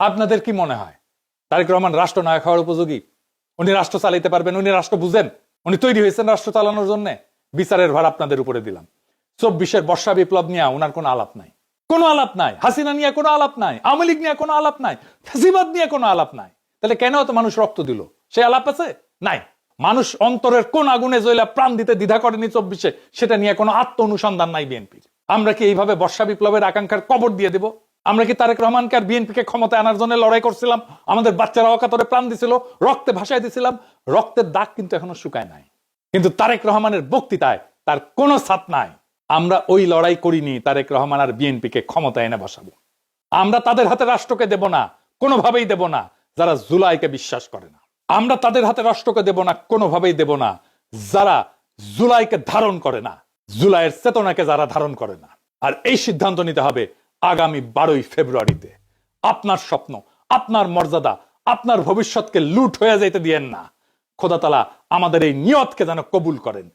আপনাদের কি মনে হয় তারেক রহমান রাষ্ট্রনায়ক হওয়ার উপযোগী? উনি রাষ্ট্র চালাইতে পারবেন? উনি রাষ্ট্র বুঝেন? উনি তৈরি হয়েছেন রাষ্ট্র চালানোর জন্য? বিচারের ভার আপনাদের উপরে দিলাম। 24-এর বর্ষা বিপ্লব নিয়ে ওনার কোনো আলাপ নাই, কোনো আলাপ নাই। হাসিনা নিয়ে কোনো আলাপ নাই, আওয়ামী লীগ নিয়ে কোনো আলাপ নাই, ফ্যাসিবাদ নিয়ে কোনো আলাপ নাই। তাহলে কেন এত মানুষ রক্ত দিল? সে আলাপ আছে? নাই। মানুষ অন্তরের কোন আগুনে জ্বলা প্রাণ দিতে দ্বিধা করেনি 24-এ, সেটা নিয়ে কোনো আত্ম অনুসন্ধান নাই বিএনপির। আমরা কি এইভাবে বর্ষা বিপ্লবের আকাঙ্ক্ষার কবর দিয়ে দেব? আমরা কি তারেক রহমানকে আর বিএনপিকে ক্ষমতায় আনার জন্য লড়াই করছিলাম? আমাদের বাচ্চারা অকাতরে প্রাণ দিছিল, রক্তে ভাসায় দিছিলাম। রক্তের দাগ কিন্তু এখনো শুকায় নাই। কিন্তু তারেক রহমানের বক্তৃতায় তার কোনো ছাপ নাই। আমরা ওই লড়াই করিনি তারেক রহমান আর বিএনপিকে ক্ষমতায় এনে বসাবো। আমরা তাদের হাতে রাষ্ট্রকে দেব না, কোনোভাবেই দেব না যারা জুলাইকে বিশ্বাস করে না। আমরা তাদের হাতে রাষ্ট্রকে দেব না, কোনোভাবেই দেব না যারা জুলাইকে ধারণ করে না, জুলাইয়ের চেতনাকে যারা ধারণ করে না। আর এই সিদ্ধান্ত নিতে হবে আগামী 12ই ফেব্রুয়ারিতে। আপনার স্বপ্ন, আপনার মর্যাদা, আপনার ভবিষ্যৎকে লুট হয়ে যাইতে দিয়েন না। খোদা তাআলা আমাদের এই নিয়তকে যেন কবুল করেন।